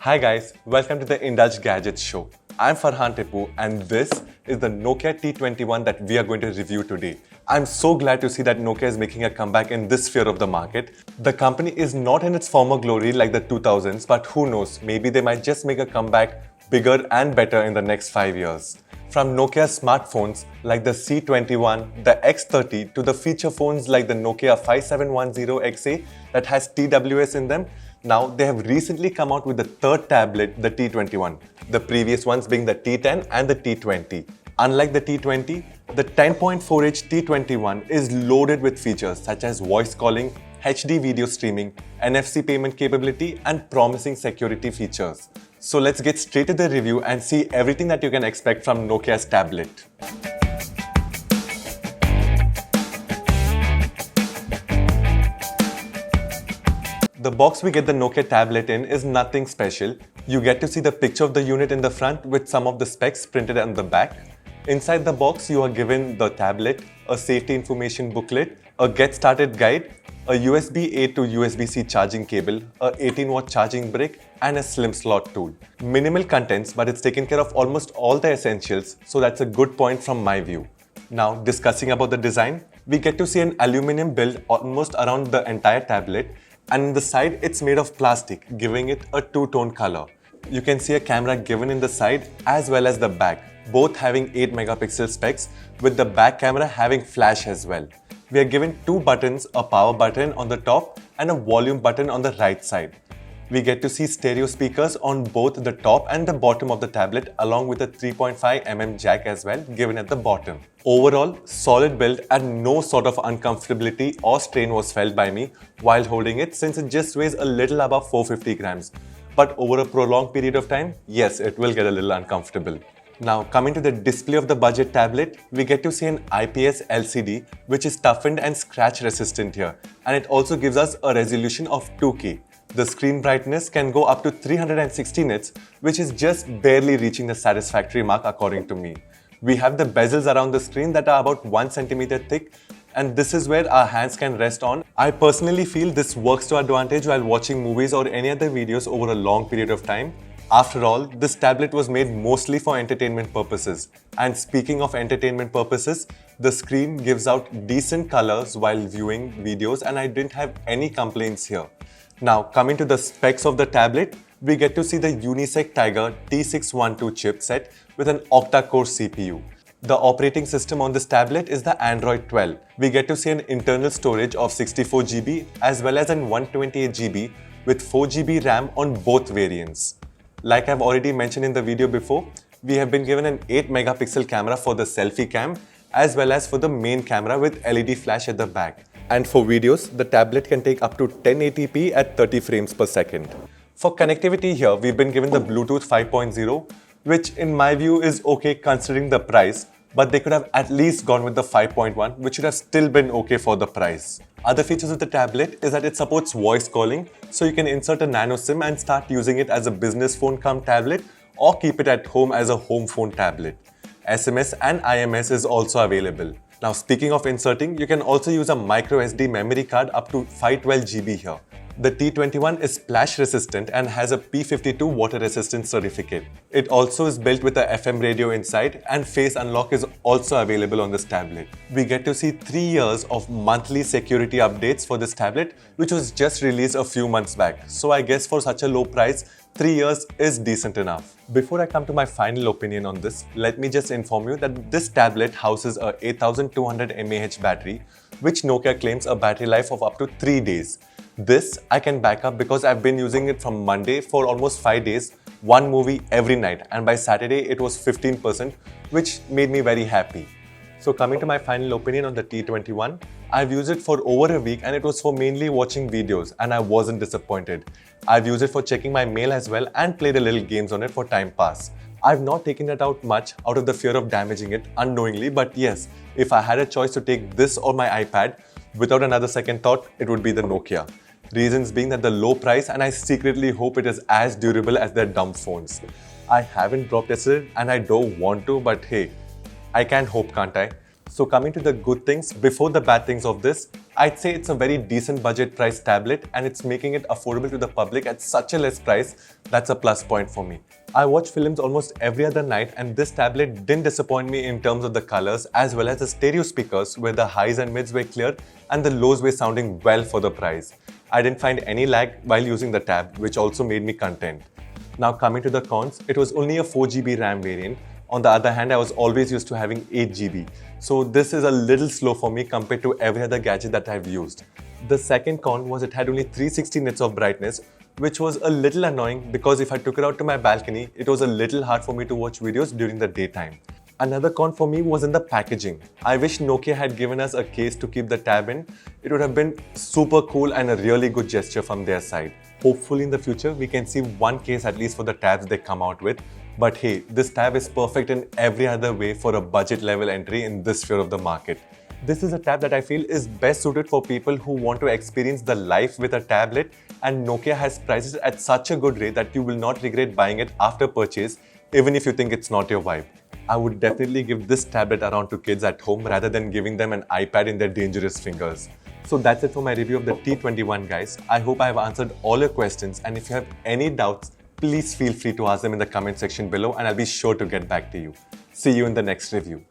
Hi guys, welcome to the Indulge Gadgets show. I'm Farhan Tipu and this is the Nokia T21 that we are going to review today. I'm so glad to see that Nokia is making a comeback in this sphere of the market. The company is not in its former glory like the 2000s, but who knows, maybe they might just make a comeback bigger and better in the next 5 years. From Nokia smartphones like the C21, the X30 to the feature phones like the Nokia 5710XA that has TWS in them, now they have recently come out with the third tablet, the T21, the previous ones being the T10 and the T20. Unlike the T20, the 10.4-inch T21 is loaded with features such as voice calling, HD video streaming, NFC payment capability and promising security features. So let's get straight to the review and see everything that you can expect from Nokia's tablet. The box we get the Nokia tablet in is nothing special. You get to see the picture of the unit in the front with some of the specs printed on the back. Inside the box, you are given the tablet, a safety information booklet, a get started guide, a USB-A to USB-C charging cable, a 18-watt charging brick, and a slim slot tool. Minimal contents, but it's taken care of almost all the essentials, so that's a good point from my view. Now, discussing about the design, we get to see an aluminum build almost around the entire tablet, and in the side, it's made of plastic, giving it a two-tone color. You can see a camera given in the side as well as the back, both having 8 megapixel specs, with the back camera having flash as well. We are given two buttons, a power button on the top and a volume button on the right side. We get to see stereo speakers on both the top and the bottom of the tablet along with a 3.5mm jack as well given at the bottom. Overall, solid build and no sort of uncomfortability or strain was felt by me while holding it since it just weighs a little above 450 grams. But over a prolonged period of time, yes, it will get a little uncomfortable. Now, coming to the display of the budget tablet, we get to see an IPS LCD which is toughened and scratch resistant here, and it also gives us a resolution of 2K. The screen brightness can go up to 360 nits, which is just barely reaching the satisfactory mark according to me. We have the bezels around the screen that are about 1 centimeter thick, and this is where our hands can rest on. I personally feel this works to advantage while watching movies or any other videos over a long period of time. After all, this tablet was made mostly for entertainment purposes. And speaking of entertainment purposes, the screen gives out decent colors while viewing videos and I didn't have any complaints here. Now, coming to the specs of the tablet, we get to see the Unisec Tiger T612 chipset with an octa-core CPU. The operating system on this tablet is the Android 12. We get to see an internal storage of 64GB as well as an 128GB with 4GB RAM on both variants. Like I've already mentioned in the video before, we have been given an 8 megapixel camera for the selfie cam as well as for the main camera with LED flash at the back. And for videos, the tablet can take up to 1080p at 30 frames per second. For connectivity here, we've been given the Bluetooth 5.0, which in my view is okay considering the price, but they could have at least gone with the 5.1, which would have still been okay for the price. Other features of the tablet is that it supports voice calling, so you can insert a nano SIM and start using it as a business phone cum tablet or keep it at home as a home phone tablet. SMS and IMS is also available. Now speaking of inserting, you can also use a micro SD memory card up to 512GB here. The T21 is splash resistant and has a P52 water resistance certificate. It also is built with a FM radio inside and face unlock is also available on this tablet. We get to see 3 years of monthly security updates for this tablet, which was just released a few months back. So I guess for such a low price, 3 years is decent enough. Before I come to my final opinion on this, let me just inform you that this tablet houses a 8200 mAh battery, which Nokia claims a battery life of up to 3 days. This I can back up because I've been using it from Monday for almost 5 days, one movie every night, and by Saturday it was 15%, which made me very happy. So coming to my final opinion on the T21, I've used it for over a week and it was for mainly watching videos and I wasn't disappointed. I've used it for checking my mail as well and played a little games on it for time pass. I've not taken it out much out of the fear of damaging it unknowingly, but yes, if I had a choice to take this or my iPad, without another second thought, it would be the Nokia. Reasons being that the low price and I secretly hope it is as durable as their dumb phones. I haven't drop tested it and I don't want to, but hey, I can hope, can't I? So coming to the good things before the bad things of this, I'd say it's a very decent budget price tablet and it's making it affordable to the public at such a less price. That's a plus point for me. I watch films almost every other night and this tablet didn't disappoint me in terms of the colors as well as the stereo speakers where the highs and mids were clear and the lows were sounding well for the price. I didn't find any lag while using the tab, which also made me content. Now coming to the cons, it was only a 4GB RAM variant. On the other hand, I was always used to having 8GB. So this is a little slow for me compared to every other gadget that I've used. The second con was it had only 360 nits of brightness, which was a little annoying because if I took it out to my balcony, it was a little hard for me to watch videos during the daytime. Another con for me was in the packaging. I wish Nokia had given us a case to keep the tab in. It would have been super cool and a really good gesture from their side. Hopefully in the future, we can see one case at least for the tabs they come out with. But hey, this tab is perfect in every other way for a budget level entry in this sphere of the market. This is a tab that I feel is best suited for people who want to experience the life with a tablet, and Nokia has prices at such a good rate that you will not regret buying it after purchase even if you think it's not your vibe. I would definitely give this tablet around to kids at home rather than giving them an iPad in their dangerous fingers. So that's it for my review of the T21 guys. I hope I have answered all your questions and if you have any doubts, please feel free to ask them in the comment section below and I'll be sure to get back to you. See you in the next review.